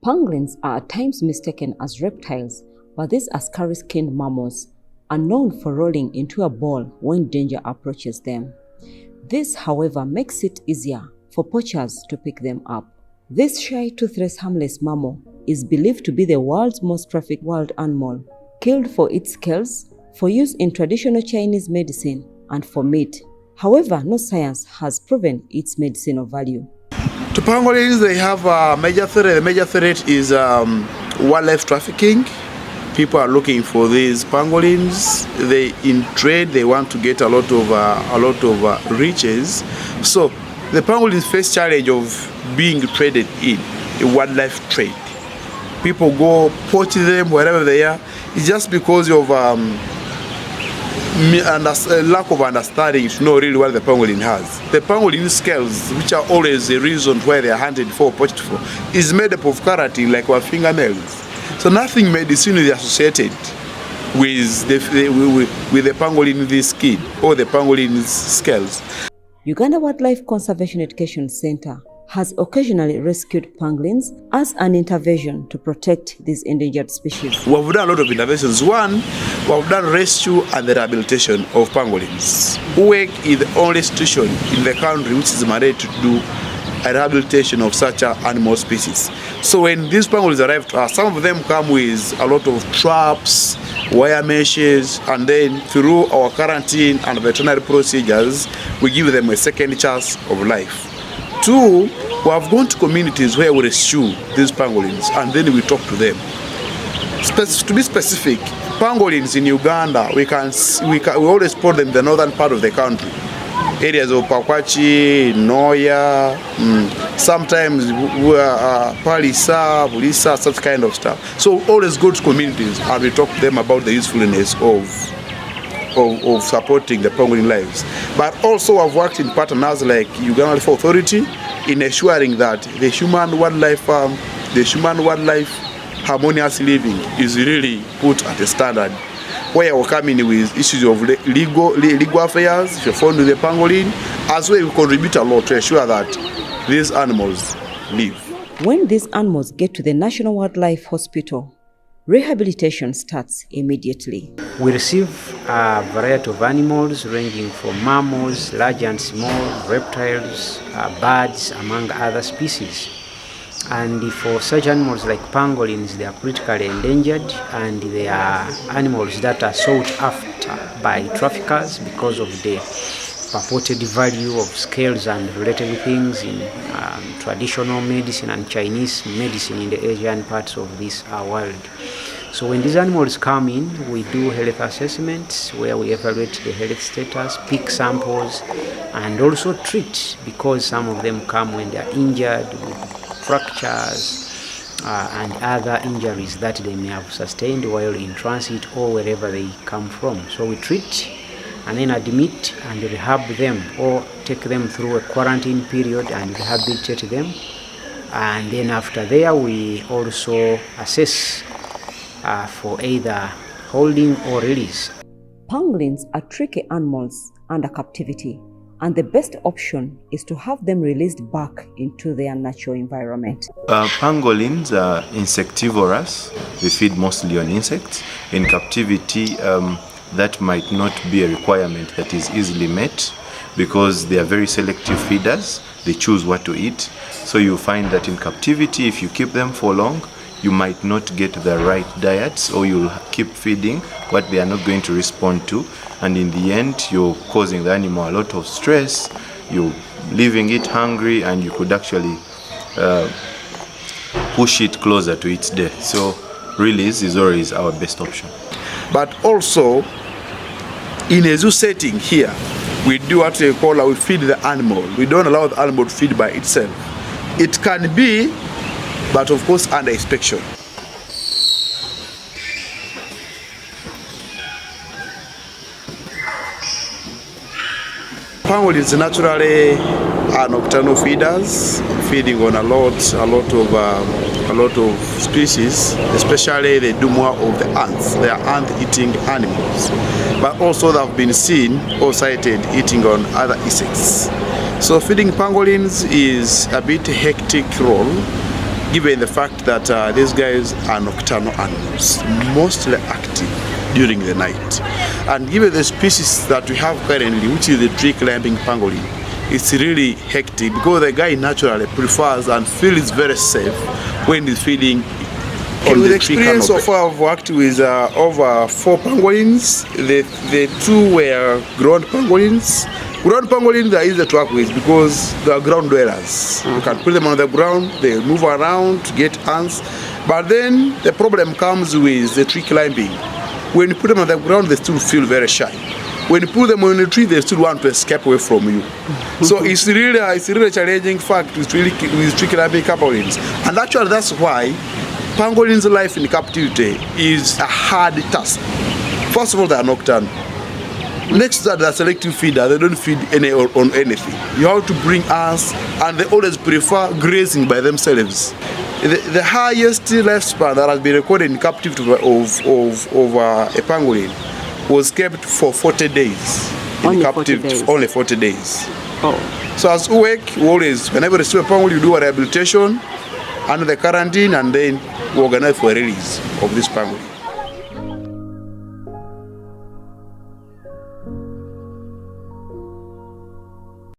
Pangolins are at times mistaken as reptiles, but these are scary-skinned mammals are known for rolling into a ball when danger approaches them. This, however, makes it easier for poachers to pick them up. This shy, toothless, harmless mammal is believed to be the world's most trafficked wild animal, killed for its scales, for use in traditional Chinese medicine, and for meat. However, no science has proven its medicinal value. To pangolins, they have a major threat. The major threat is wildlife trafficking. People are looking for these pangolins. They in trade. They want to get a lot of riches. So the pangolins face challenge of being traded in a wildlife trade. People go poach them wherever they are. It's just because of lack of understanding to know really what the pangolin has. The pangolin scales, which are always the reason why they are hunted for, poached for, is made up of keratin, like our fingernails. So nothing medicinally associated with the pangolin skin or the pangolin's scales. Uganda Wildlife Conservation Education Center has occasionally rescued pangolins as an intervention to protect these endangered species. We have done a lot of interventions. One, we have done rescue and the rehabilitation of pangolins. UWEC is the only institution in the country which is mandated to do a rehabilitation of such animal species. So when these pangolins arrive to us, some of them come with a lot of traps, wire meshes, and then through our quarantine and veterinary procedures, we give them a second chance of life. Two, we have gone to communities where we rescue these pangolins and then we talk to them. To be specific, pangolins in Uganda, we always put them in the northern part of the country. Areas of Pakwachi, Noya, sometimes Palisa, Bulisa, such kind of stuff. So always go to communities and we talk to them about the usefulness of supporting the pangolin lives. But also I've worked in partners like Uganda Wildlife Authority in ensuring that the human wildlife harmonious living is really put at a standard, where we're coming with issues of legal affairs, if you're found with the pangolin, as well we contribute a lot to ensure that these animals live. When these animals get to the National Wildlife Hospital, rehabilitation starts immediately. We receive a variety of animals ranging from mammals, large and small, reptiles, birds, among other species. And for such animals like pangolins, they are critically endangered and they are animals that are sought after by traffickers because of the purported value of scales and related things in traditional medicine and Chinese medicine in the Asian parts of this world. So when these animals come in, we do health assessments where we evaluate the health status, pick samples, and also treat, because some of them come when they are injured with fractures and other injuries that they may have sustained while in transit or wherever they come from. So we treat and then admit and rehab them or take them through a quarantine period and rehabilitate them. And then after there, we also assess for either holding or release. Pangolins are tricky animals under captivity, and the best option is to have them released back into their natural environment. Pangolins are insectivorous. They feed mostly on insects. In captivity, that might not be a requirement that is easily met, because they are very selective feeders. They choose what to eat. So you find that in captivity, if you keep them for long, you might not get the right diets, or you'll keep feeding what they are not going to respond to. And in the end, you're causing the animal a lot of stress, you're leaving it hungry, and you could actually push it closer to its death. So release is always our best option. But also, in a zoo setting here, we do what we call, we feed the animal. We don't allow the animal to feed by itself. It can be, but of course under inspection. Pangolins naturally are nocturnal feeders, feeding on a lot of species, especially they do more of the ants. They are ant-eating animals, but also they have been seen or sighted eating on other insects. So feeding pangolins is a bit hectic role, given the fact that these guys are nocturnal animals, mostly active during the night. And given the species that we have currently, which is the tree climbing pangolin, it's really hectic because the guy naturally prefers and feels very safe when he's feeding on the experience so far. I've worked with over 4 pangolins. The 2 were ground pangolins. Ground pangolins are easy to work with because they are ground dwellers. You can put them on the ground, they move around to get ants. But then the problem comes with the tree climbing. When you put them on the ground, they still feel very shy. When you put them on a tree, they still want to escape away from you. So it's really a challenging fact with tree climbing pangolins. And actually that's why pangolins' life in captivity is a hard task. First of all, they are nocturnal. Next to that, they're selective feeder. They don't feed on anything. You have to bring ants, and they always prefer grazing by themselves. The highest lifespan that has been recorded in captivity of a pangolin was kept for 40 days. Only 40 days? Only 40 days. Oh. So as UWEC, we always, whenever we receive a pangolin, you do a rehabilitation, under the quarantine, and then we organize for a release of this pangolin.